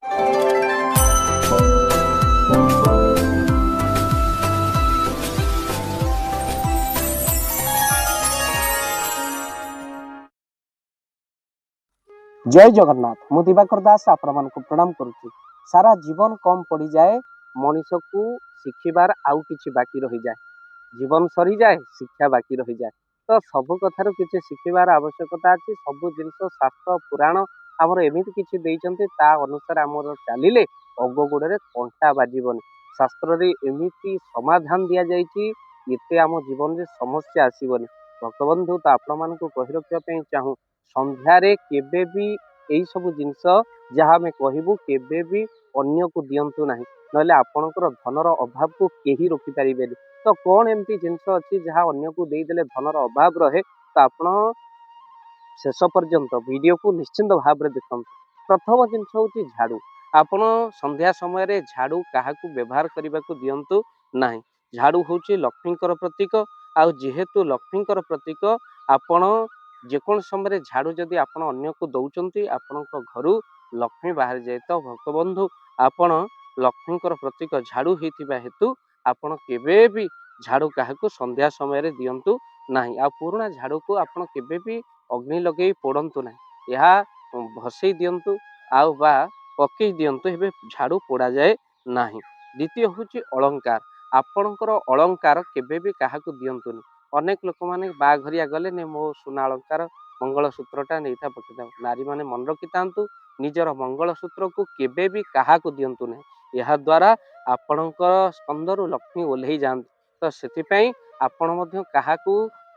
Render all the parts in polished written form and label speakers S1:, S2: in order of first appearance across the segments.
S1: जय जगन्नाथ। मु दिवाकर दास आपण मानक प्रणाम करुच्ची। सारा जीवन कम पड़ जाए, मनीष को शिखिबार आउ किछि बाकी रही जाए। जीवन सरी जाए, शिक्षा बाकी रही जाए। तो सब कथार किछि शिखिबार आवश्यकता अछि। सब जिनस शास्त्र पुराण आमर एमिति किछि देइचंती, ता अनुसार आमर चलिले अग गोड़े कंटा बाजिबनी। शास्त्र रे एमिति समाधान दिया जाइछि, एते आम जीवन रे समस्या आसीबनी। भक्तबंधु, तो आपण मानक कहि रखिया पे चाहूँ, संध्यारे केबे भी यही सब जिनस जहाँ आम कहूँ केबे भी अन्य को दिंतु ना, ना आपणकर धनर अभाव को केही रोकी पारे। तो कौन एमती जिनस अच्छी जहाँ अन्य को देदेले धनर अभाव रहे, तो आपण शेष पर्यंत वीडियो को निश्चिंत भाव में देखते। प्रथम जिनस हूँ झाड़ू। आपण संध्या समय झाड़ू क्या व्यवहार करने को दिंतु ना। झाड़ू हूँ लक्ष्मीकर प्रतीक। आउ जेहेतु लक्ष्मीकर प्रतीक, आपण जेकोन समय झाड़ू जदि आपण अन्य को दौरान आपण घर लक्ष्मी बाहर जाए। तो भक्तबंधु, आपण लक्ष्मीकर प्रतीक झाड़ू होता हेतु आपण केबे भी झाड़ू क्या संध्या समय दिंतु ना। आ पुराणा झाड़ू को आपण केबे भी अग्नि लगे पोड़ंतु ना, यह भसई दिंतु आउ बा पकई दिंतु, हे झाड़ू पोड़ा जाए ना। द्वितीय हूँ अलंकार। आपणकर अलंकार केबे भी क्या दिंतुनि। अनेक लोक मैंने बाघरिया गले ने मो सुना अलंकार मंगलसूत्रटा नहीं था पकड़। नारी मैंने मन रखि था निजर मंगलसूत्र को केबे भी क्या दिंतु ना। यह द्वारा आपणकर स्कंदर लक्ष्मी ओल्हे जाती। तो से आपण क्या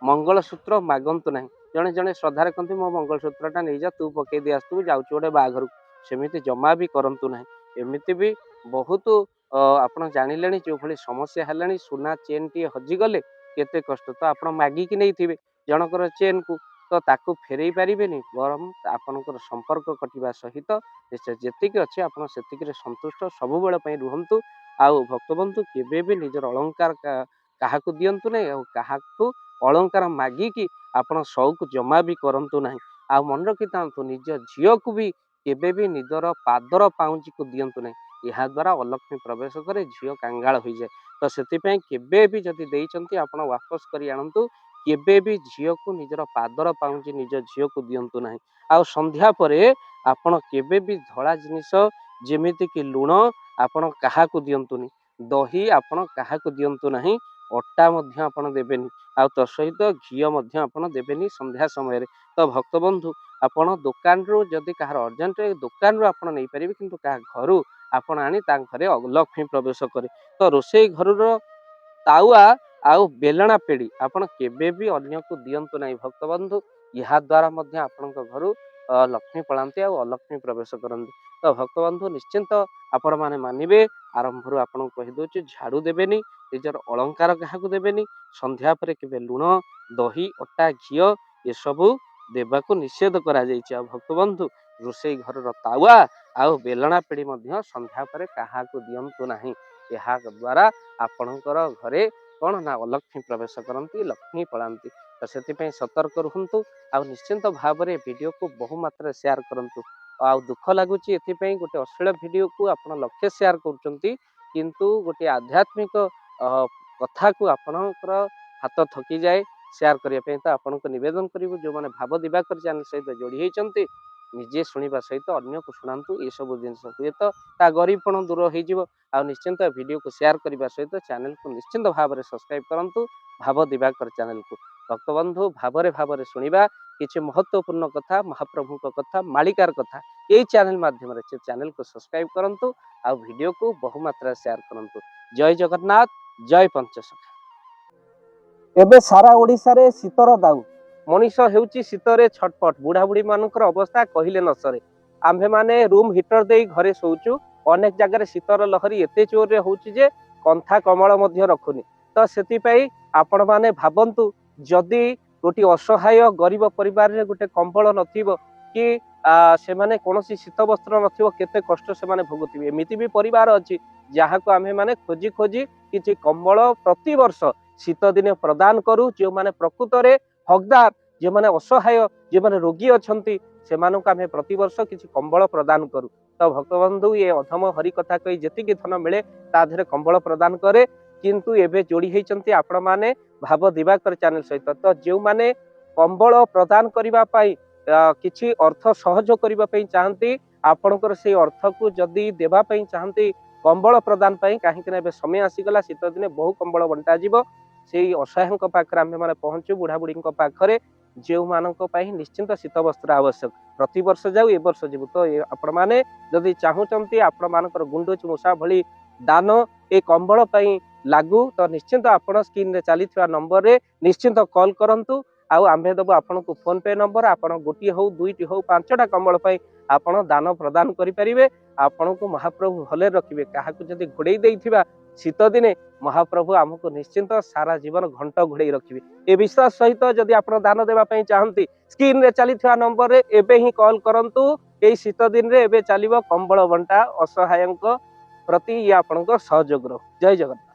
S1: मंगलसूत्र मागंतु ना। जड़े जड़े श्रद्धार कहते मो मंगलसूत्रटा नहीं जा, तू पकई दे आसतु जाऊँ गोटे बाघर, सेमती जमा भी करूँ ना। एमती भी बहुत आपड़ जानिले जो भाई समस्या है, सुना चेन टी हजिगले केते कष्ट। तो आप मागिकी नहीं थे जनकर चेन को, तो ताकू फेरई पारे, बरम आपणकर संपर्क कटिवा सहित निश्चय जी अच्छे आप संतुष्ट सब बेले रुहतु। आउ भक्तबंधु, केबे भी निजर अलंकार क्या दिंतु ना, क्या अलंकार मागिकी आपण शौक जमा भी करंतु ना। आ मन रखि था निज झील को भी केबे भी निजर पादर पाउंची को दिंतु ना। यह द्वारा अलक्ष्मी प्रवेश करे, झील कांगाल हो जाए। तो से केबे भी जदि देइचंती आपण वापस करी आणंतु। केबे भी झील को निजर पादर पाउंची निज झील को दिंतु ना। आ संध्या परे आपण केबे भी धड़ा जिनिस जेमिति कि लुण आपण क्या दिंतुनि, दही आपण क्या दिंतु ना, अटा आपण देबेनि, आ तो सहित घी आपण देबेनि संध्या समय। तो भक्तबंधु, आपण दुकान रू जदि कहार अर्जेंट दुकान रू आपण नहीं पारे, किंतु क्या घर आपण आनी घरे लक्ष्मी प्रवेश करे। तो रोषे घर तावा आउ बेलना पेड़ी आपण केबे भी अन्य को दिंतु ना भक्तबंधु। यह द्वारा आपण घर लक्ष्मी पलांती आ अलक्ष्मी प्रवेश करती। तो भक्तबंधु, निश्चिंत आपण माने मानिबे। आरंभ आपन कहीदे झाड़ू देवेनि, निजर अलंकार क्या देवेनि, संध्या पर केबे लुण दही अटा घी ये सबू देवा को निषेध करा जायछि। भक्तबंधु, रोषे घर तावा आउ बेलना पेड़ी संध्या पर क्या दिंतु ना। यह द्वारा आपणकर घरे कौन ना अलक्ष्मी प्रवेश करती, लक्ष्मी पलांती। तो से सतर्क रुहतु। आ निश्चिंत भाव में वीडियो को बहु मात्रा शेयर करंतु। आ दुख लगुच एपाई गोटे अश्लील वीडियो को आप लक्ष्य शेयर कर, किंतु गोटे आध्यात्मिक कथा को आपणकर हाथ थकी जाए शेयर करने। तो आपन को निवेदन करूँ, जो मैंने भाव दिवाकर चैनल सहित जोड़ी होती निजे शुणा सहित अन्य को शुणातु। ये सब जिन हुए तो गरीबपण दूर हो। निश्चिंत वीडियो को शेयर करने सहित चैनल को निश्चिंत भाव में सब्सक्राइब करंतु, भाव दिवाकर चैनल को। भक्तबंधु, भाव शुणा किसी महत्वपूर्ण कथा, महाप्रभु कथा, मालिकार कथा यही चैनल माध्यम से चैनल को सब्सक्राइब करंतु। आ वीडियो को बहुमात्रा शेयर करंतु। जय जगन्नाथ, जय पंचसखा। एबे सारा ओडिशा रे शीतर दाऊ। मनीष हेउची शीतरे छटपट। बुढ़ा बुढ़ी मानकर अवस्था कहले न सरे। आम्भे माने रूम हीटर दे घरे सोचु। अनेक जगह शीतर लहरी एते जोर रे होउची जे कंथा कमल मध्य रखुनी। तो सेति पई आपण माने भाबंतु, जदि गोटे असहाय गरीब परिवार रे गोटे कंबल नथिबो कि से माने कोनोसी शीत वस्त्र नथिबो, केते कष्ट से माने भोगुथिबे। एमिति भी परिवार अछि जहाँ को आम्हे माने खोजी खोजी किछि कंबल प्रति वर्ष शीत दिने प्रदान करू। जो माने प्रकृत रे हकदार, जो माने असहाय, जो माने रोगी अछंती, सेमानक आमे प्रति वर्ष किछि कंबल प्रदान करू। तो भक्तबंधु ये अधम हरि कथा कही जेतिकी धन मिले ता देहरे कंबल प्रदान करे किंतु एबे जोड़ी होइचंती आपण माने भाव दिवाकर चैनल सहित तो जो माने कंबल प्रदान करबा पई किछि अर्थ सहयोग करबा पई चाहंती आपणकर से अर्थ को जदि देबा पई चाहंती कंबल प्रदान पई काहे कि समय आसीगला शीत दिने बहु कंबल बंटा जीवो से असहायक पाखरे आमे माने पहुंचू बुढ़ा बुढ़ी पाखरे जो मानक पई निश्चिंत शीत वस्त्र आवश्यक प्रति वर्ष जाऊ ए वर्ष जीवु तो आपण माने जदि चाहूचंती आपण मानकर गुंडूच मूषा भली दान ए कंबल पई लागू तो निश्चिंत आपण स्क्रीन रे चलीथिबा नंबर रे निश्चिंत कॉल करंतु आउ आम्भे दबो आपण को फोन पे नंबर आपण गोटी हो दुईटी हो पांचटा कंबल पई आपण दान प्रदान करि परिबे आपण को महाप्रभु भले रखिबे काहाकु जदि घोड़े देइथिबा शीत दिने महाप्रभु हमको निश्चिंत सारा जीवन घंट घोड़े रखिबे ए विश्वास सहित जदि आपण दान देबा पई चाहंती स्क्रीन रे चलीथिबा नंबर रे एबे ही कॉल करंतु एई शीत दिन रे एबे चलिबो कंबल बंटा असहायक प्रति या आपणको सहयोग रहो जय जगन्नाथ।